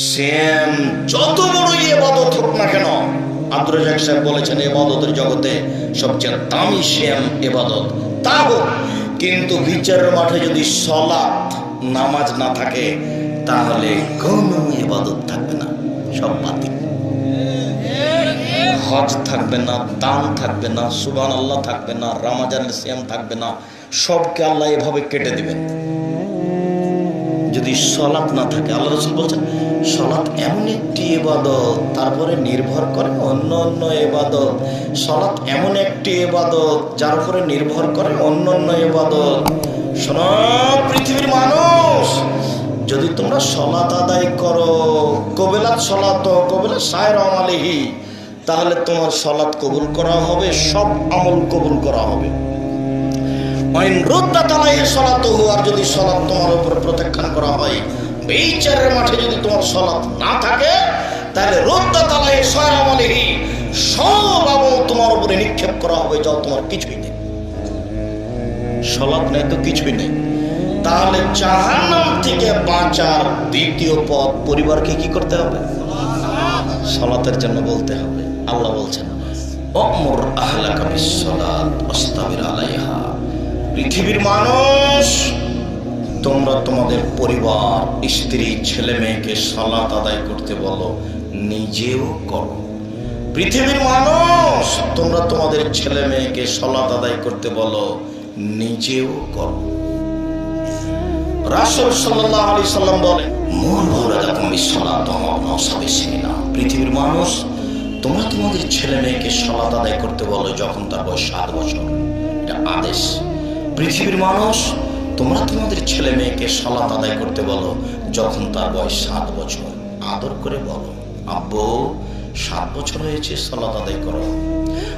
সিয়াম যত বড় ইবাদত হোক না কেন, আব্দুর রাজ্জাক সাহেব বলেছেন ইবাদতের জগতে সবচেয়ে দামি সিয়াম ইবাদত তা হোক, কিন্তু বিচারের মাঠে যদি সালাত নামাজ না থাকে তাহলে কোনো ইবাদত থাকবে না, সব বাতিল। হজ থাকবে না, দান থাকবে না, সুবহানাল্লাহ থাকবে না, রমজানের সিয়াম থাকবে না, সবকে আল্লাহ এভাবে কেটে দিবেন যদি সালাত না থাকে। আল্লাহ রাসূল বলছেন সালাত এমন একটি ইবাদত, তারপরে নির্ভর করে অন্য অন্য ইবাদত। সালাত এমন একটি ইবাদত যার উপরে নির্ভর করে অন্য অন্য ইবাদত। শোনো পৃথিবীর মানুষ, যদি তোমরা সালাত আদায় করো কবিলাত সালাত কবিলাত সায়র আমালিহি, তাহলে তোমার সালাত কবুল করা হবে, সব আমল কবুল করা হবে। আর যদি সালাত তোমার উপর প্রত্যাখ্যান করা হয়, বিচারের মাঠে যদি তোমার সালাত না থাকে, তাহলে সব আমল তোমার উপরে নিক্ষেপ করা হবে, যা তোমার কিছুই নেই। সালাত নেই তো কিছুই নেই। তাহলে জাহান্নাম থেকে বাঁচার দ্বিতীয় পথ, পরিবারকে কি করতে হবে? সালাতের জন্য বলতে হবে। আল্লাহ বলছেন ওয়ামুর আহলাকা বিসসালাত ওয়াসতাবির আলাইহা। পৃথিবীর মানুষ, তোমরা তোমাদের পরিবার, স্ত্রী, ছেলে মেয়েকে সালাত আদায় করতে বলো, নিজেও করো। পৃথিবীর মানুষ, তোমরা তোমাদের ছেলে মেয়েকে সালাত আদায় করতে বলো, নিজেও করো। রাসূল সাল্লাল্লাহু আলাইহি সাল্লাম বলেন মুরুরাকুম বিসসালাত ওয়া নাসাবিসিনা। পৃথিবীর মানুষ, তোমরা তোমাদের ছেলে মেয়েকে সালাত আদায় করতে বলো যখন তার বয়স 7 বছর। এটা আদেশ। পৃথিবীর মানুষ, তোমরা তোমাদের ছেলে মেয়েকে সালাত আদায় করতে বলো যখন তার বয়স 7 বছর। আদর করে বলো, আব্বু 7 বছর হয়েছে, সালাত আদায় করো।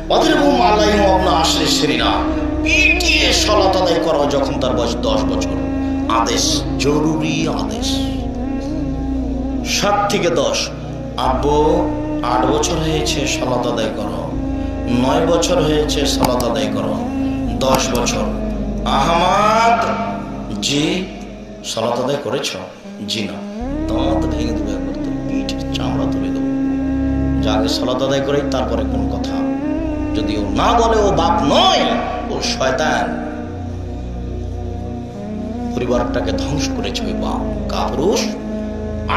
ওয়াদরিবু আলাইহিম আবনা আশরি সিনিনা। পিটিয়ে সালাত আদায় করো যখন তার বয়স 10 বছর। আদেশ, জরুরি আদেশ। 7 থেকে 10। আব্বু 8 বছর হয়েছে, সালাত আদায় করো। 9 বছর হয়েছে, সালাত আদায় করো। 10 বছর। আহমদ, জি সালাত আদায় করেছ? জি না। দাঁত ভেঙে দেবো, একবার তো পিঠের চামড়া তুলে দেবো। যাকে সালাত আদায় করে তারপরে কোন কথা। যদি ও না বলে ও বাপ নয়, ও শয়তান। পরিবারটাকে ধ্বংস করেছে ওই বাপ। কাপুরুষ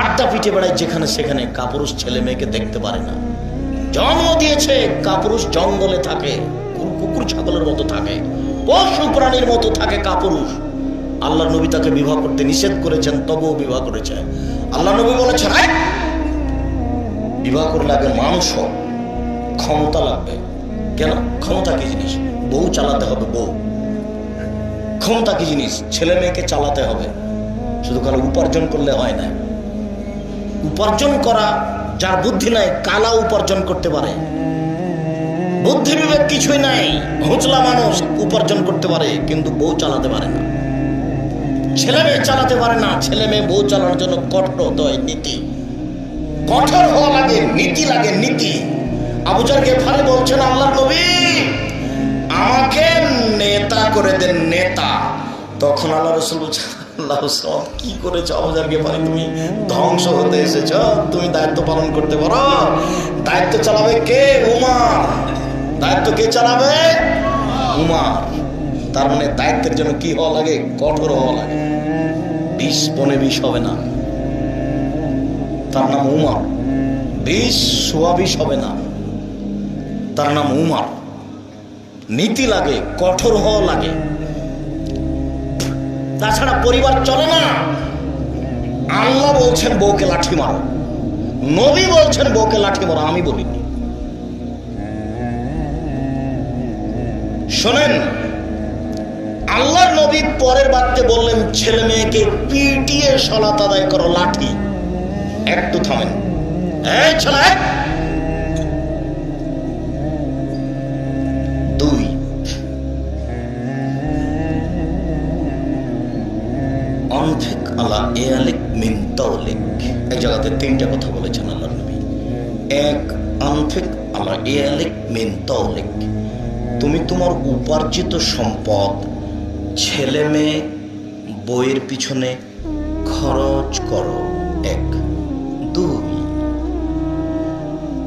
আড্ডা পিঠে বেড়ায় যেখানে সেখানে। কাপুরুষ ছেলে মেয়েকে দেখতে পারে না। জন্ম দিয়েছে কাপুরুষ, জঙ্গলে থাকে, কুকুর ছাগলের মতো থাকে, পশু প্রাণীর মতো থাকে কাপুরুষ। আল্লাহ নবী তাকে বিবাহ করতে নিষেধ করেছেন, তবুও বিবাহ করেছে। আল্লাহ নবী বলেছেন বিবাহ করলে আগে মানুষ হোক, ক্ষমতা লাগবে। কেন? ক্ষমতা কি জিনিস? বউ চালাতে হবে। বউ ক্ষমতা কি জিনিস? ছেলে মেয়েকে চালাতে হবে। শুধু কারো উপার্জন করলে হয় না। উপার্জন করা, যার বুদ্ধি নাই, কালা উপার্জন করতে পারে। বুদ্ধি বিবেক কিছুই নাই, হুঁচলা মানুষ উপার্জন করতে পারে, কিন্তু বউ চালাতে পারে না। ছেলে মেয়ে চালাতে পারে না। ছেলে মেয়ে বউ চালানোর জন্য কঠোর হতে হয়, নীতি। কঠোর হওয়া লাগে, নীতি লাগে, নীতি। আবু জার গেফারি বলছেন আল্লাহর নবী আমাকে নেতা করে দেন, নেতা। তখন আল্লাহ রাসূল বলছেন আল্লাহ সব কি করেছ আবু জার গেফারি? তুমি ধ্বংস হতে এসেছ, তুমি দায়িত্ব পালন করতে পারো? দায়িত্ব চালাবে কে? উমর। দায়িত্ব কে চালাবে? উমর। তার মানে দায়িত্বের জন্য কি হওয়া লাগে? কঠোর হওয়া লাগে। 20 পনে 20 হবে না। তার নাম উমর। 20 সোয়া 20 হবে না, তার নাম উমর। নীতি লাগে, কঠোর হওয়া লাগে। তাছাড়া পরিবার চলে না। আল্লাহ বলছেন বউকে লাঠি মারো, নবী বলছেন বউকে লাঠি মারো, আমি বলিনি। শোনেন, আল্লাহর নবী পরের বাক্যে বললেন ছেলে মেয়েকে পিটিয়ে সালাত আদায় করো, লাঠি। একটু থামেন। এই ছেলে, 2 অনফিক আলা ইয়ালিক মিন তাওলিক। এই জায়গাতে 3টা কথা বলেছেন আল্লাহর নবী। 1, অনফিক আলা ইয়ালিক মিন তাওলিক। তুমি তোমার উপার্জিত সম্পদ ছেলে মেয়ে বইয়ের পিছনে খরচ করো। 1।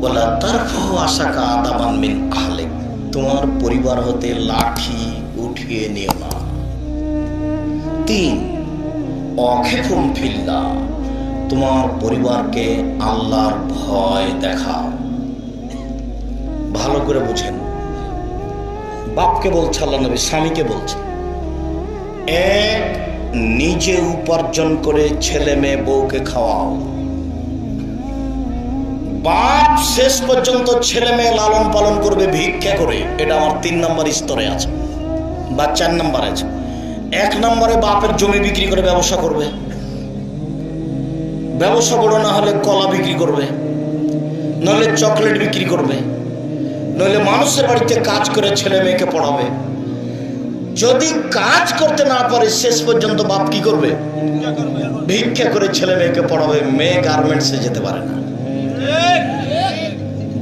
ওয়ালা তারফাউ আসাকা আদামান মিন আহলিক, তোমার পরিবার হতে লাঠি উঠিয়ে নিও না। 3 অখিফুম ফিল্লাহ, তোমার পরিবারকে আল্লাহর ভয় দেখাও। ভালো করে বুঝেন, বাপকে বলছে আল্লাহ নবী, স্বামীকে বলছে, এক, নিজে উপার্জন করে ছেলে মেয়ে বউকে খাওয়াও। বাপ শেষ পর্যন্ত ছেলে মেয়ে লালন পালন করবে ভিক্ষা করে, এটা আমার 3 নম্বর স্তরে আছে বা 4 নম্বরে আছে। 1 নম্বরে বাপের জমি বিক্রি করে ব্যবসা করবে, ব্যবসা বড় না হলে কলা বিক্রি করবে, নইলে চকলেট বিক্রি করবে, নইলে মানুষের বাড়িতে কাজ করে ছেলে মেয়েকে পড়াবে। যদি কাজ করতে না পারে শেষ পর্যন্ত বাপ কি করবে? ভিক্ষা করে ছেলে মেয়েকে পড়াবে। মেয়ে গার্মেন্টসে যেতে পারে না,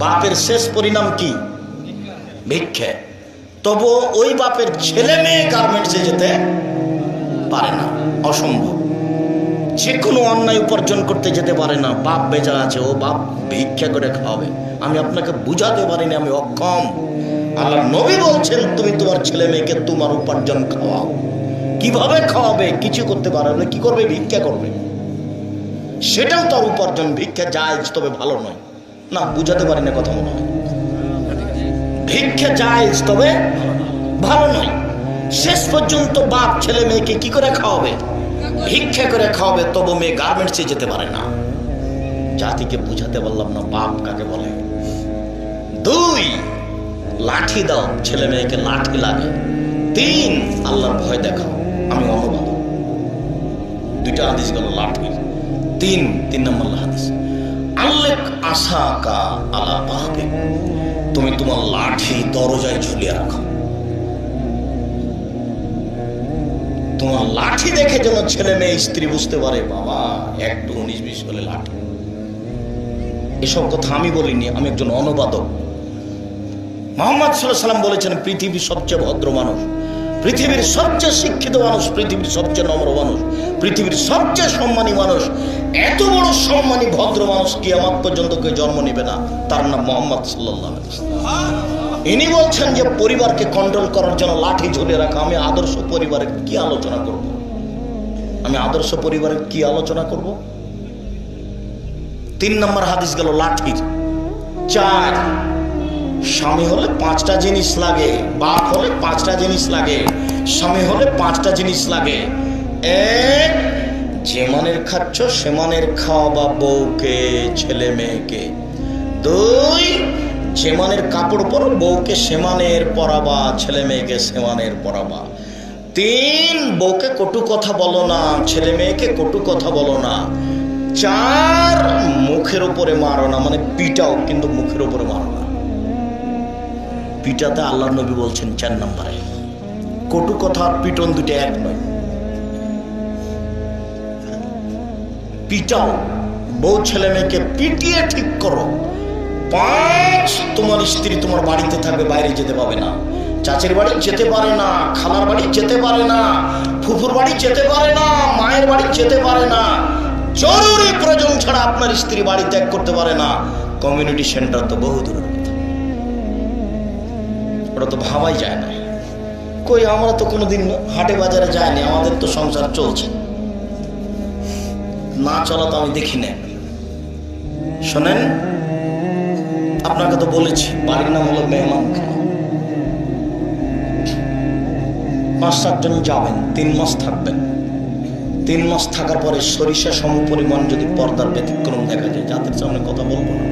বাপের শেষ পরিণাম কি? ভিক্ষা। তবু ওই বাপের ছেলে মেয়ে গার্মেন্টসে যেতে পারে না, অসম্ভব। যে কোনো অন্যায় উপার্জন করতে যেতে পারে না, বাপ বেচা আছে, ও বাপ ভিক্ষা করে খাওয়াবে। আমি আপনাকে বুঝাতে পারিনি, আমি অক্ষম। আল্লাহ নবী বলছেন, তুমি তোমার ছেলে মেয়েকে তোমার উপার্জন খাওয়াও। কিভাবে খাওয়াবে? কিছু করতে পারবে না, কি করবে? ভিক্ষা করবে। সেটাও তার উপার্জন। ভিক্ষা জায়েজ, তবে ভালো নয়। না, বুঝাতে পারি না কথা মনে হয়। ভিক্ষা জায়েজ, তবে ভালো নয়। শেষ পর্যন্ত বাপ ছেলে মেয়েকে কি করে খাওয়াবে? ভিক্ষা করে খাওয়াবে। তবু মেয়ে গার্মেন্টসে যেতে পারে না। জাতিকে বুঝাতে পারলাম না বাপ কাকে বলে। 2 লাঠি দাও, ছেলে মেয়েকে লাঠি লাগে। 3 আল্লাহর ভয় দেখাও। আমি অনুবাদ, 2টা হাদিস গেল লাঠি। 3 নম্বর হাদিস, আল্লেক আসাকা আলা বাহবে, তুমি তোমার লাঠি দরজায় ঝুলিয়ে রাখো। তোমার লাঠি দেখে যেন ছেলে মেয়ে স্ত্রী বুঝতে পারে, বাবা একটু 19-20 হলে লাঠি। এসব কথা আমি বলিনি, আমি একজন অনুবাদক। মুহাম্মদ সাল্লাল্লাহু আলাইহি ওয়াসাল্লাম বলেছেন, পৃথিবীর সবচেয়ে ভদ্র মানুষ, পৃথিবীর সবচেয়ে শিক্ষিত মানুষ, পৃথিবীর সবচেয়ে নম্র মানুষ, পৃথিবীর সবচেয়ে সম্মানী মানুষ, এত বড় সম্মানী ভদ্র মানুষ কিয়ামত পর্যন্ত কেউ জন্ম নেবে না, তার নাম মুহাম্মদ সাল্লাল্লাহু আলাইহি ওয়াসাল্লাম। ইনি বলছেন যে পরিবারকে কন্ট্রোল করার জন্য লাঠি ঝুলিয়ে রাখা। আমি আদর্শ পরিবারের কি আলোচনা করব? আমি আদর্শ পরিবারের কি আলোচনা করব? 3 নম্বর হাদিস গেল লাঠির। 4 স্বামী হলে 5টা জিনিস লাগে, বাপ হলে 5টা জিনিস লাগে, স্বামী হলে 5টা জিনিস লাগে। 1 যে মানের খাচ্ছ সে মানের খাওয়াবা বউকে ছেলে মেয়েকে। 2 যে মানের কাপড় পরো বউকে সেমানের পরাবা, ছেলে মেয়েকে সেমানের পরাবা। 3 বউকে কটু কথা বলো না, ছেলে মেয়েকে কটু কথা বলো না। 4 মুখের উপরে মারো না, মানে পিটাও, কিন্তু মুখের উপরে মারো না। পিটাতে আল্লাহর নবী বলছেন 4 নম্বরে। কটু কথা আর পিটন দুটো এক নয়। পিটাও, বউ ছেলে মেয়েকে পিটিয়ে ঠিক করো। 5 তোমার স্ত্রী তোমার বাড়িতে থাকবে, বাইরে যেতে পাবে না, চাচির বাড়ি যেতে পারে না, খালার বাড়ি যেতে পারে না, ফুফুর বাড়ি যেতে পারে না, মায়ের বাড়ি যেতে পারে না। জরুরি প্রয়োজন ছাড়া আপনার স্ত্রী বাড়ি ত্যাগ করতে পারে না। কমিউনিটি সেন্টার তো বহু দূরের কথা, ওটা তো ভাবাই যায় না। কই, আমরা তো কোনোদিন হাটে বাজারে যাইনি, আমাদের তো সংসার চলছে না, চলা তো আমি দেখি না। শোনেন, আপনাকে তো বলেছি বাড়ির নাম হলো মেহমানখানা। 5-7 জন যাবেন, 3 মাস থাকবেন। 3 মাস থাকার পরে সরিষা সমপরিমাণ যদি পর্দার ব্যতিক্রম দেখা যায়, যাদের সামনে কথা বলবো না,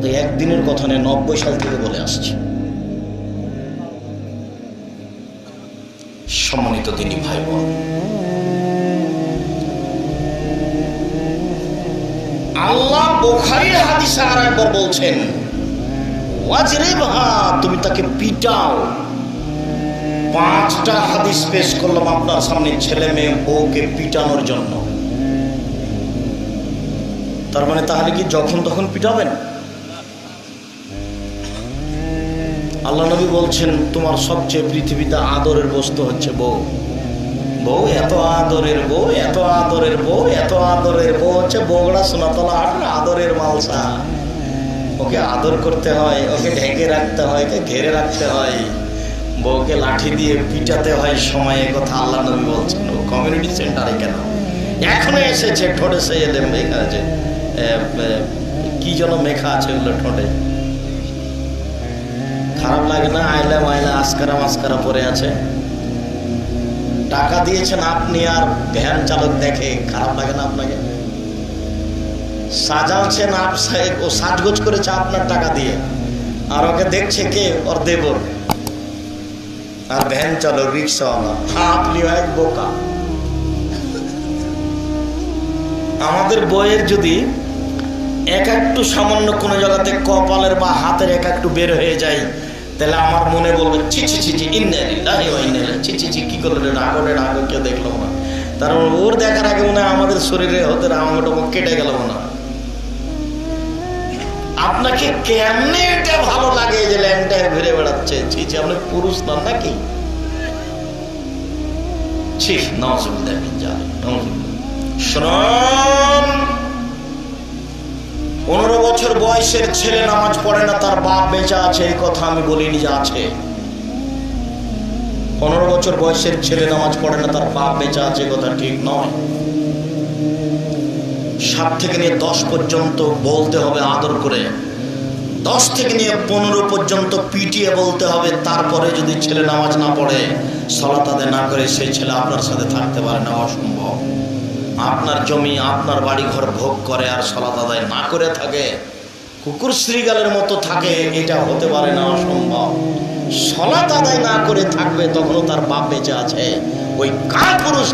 তো একদিনের কথা নেই, 90 সাল থেকে বলে আসছি। সম্মানিত দিনী ভাই বোন, আল্লাহ বুখারীর হাদিসে আর একবার বলছেন, ওয়াজরিবহা, তুমি তাকে পিটাও। 5টা হাদিস পেশ করলাম আপনার সামনে ছেলে মেয়ে বউকে পিটানোর জন্য। তার মানে তাহলে কি যখন তখন পিটাবেন? আল্লাহ নবী বলছেন, তোমার সবচেয়ে পৃথিবীতে আদরের বস্তু হচ্ছে বউ। বউ এত আদরের বউ, এত আদরের বউ, এত আদরের বউ হচ্ছে বগুড়া সোনাতলা হাটের আদরের মালসা। ওকে আদর করতে হয়, ওকে ঢেকে রাখতে হয়, ওকে ঘেরে রাখতে হয়, বউকে লাঠি দিয়ে পিটাতে হয় সময়ে, কথা আল্লাহ নবী বলছেন। ও কমিউনিটি সেন্টারে কেন এখনো এসেছে, ঠোঁটে সে এলে মেঘা আছে, কি যেন মেখা আছে ওগুলো ঠোঁটে, খারাপ লাগে না? আইলা মাইলা আস্কারা মাস্কারা পরে আছে, টাকা দিয়েছেন আপনি আর ভ্যান চালক দেখে, খারাপ লাগে না আপনাকে? সাজাচ্ছেন ও সাজগোজ করেছে আপনার টাকা দিয়ে, আর ওকে দেখছে কে? ওর দেবর আর ভ্যান চালক, রিক্সাওয়ালা। আপনি এক বোকা। আমাদের বইয়ের যদি এক একটু সামান্য কোনো জায়গাতে কপালের বা হাতের এক একটু বের হয়ে যায়, তাহলে আমার মনে বলবে ছি ছি ছি ছি, ইন্না লিল্লাহি ওয়া ইন্না ইলাইহি, ছি ছি ছি, কি করলো রাগো কেউ দেখলো না। তার ওর দেখার আগে মনে হয় আমাদের শরীরে হতে রাঙটা কেটে গেল মনে হয়। আপনাকে কেমনে এটা ভালো লাগে যে ল্যাংটায় ঘুরে বেড়াচ্ছে? ছি ছি, আপনি পুরুষ না নাকি? ছি, নাউজুবিল্লাহ মিন যালিক, নাউজুবিল্লাহ। শুনুন, 15 বছর বয়সের ছেলে নামাজ পড়ে না, তার বাপ বেঁচে আছে, এই কথা আমি বলিনি যে আছে। 15 বছর বয়সের ছেলে নামাজ পড়ে না, তার বাপ বেঁচে আছে, কথা ঠিক নয়। 7 থেকে নিয়ে 10 পর্যন্ত বলতে হবে আদর করে, 10 থেকে নিয়ে 15 পর্যন্ত পিটিয়ে বলতে হবে। তারপরে যদি ছেলে নামাজ না পড়ে, সালাত আদায় না করে, সেই ছেলে আপনার সাথে থাকতে পারে না, অসম্ভব। আপনার জমি, আপনার বাড়ি ঘর ভোগ করে আর সালাত আদায় না করে থাকে, কুকুর শ্রীগালের মতো থাকে, এটা হতে পারে না, অসম্ভব। সালাত আদায় না করে থাকবে, তখনও তার বাপ বেঁচে আছে। ওই কাপুরুষ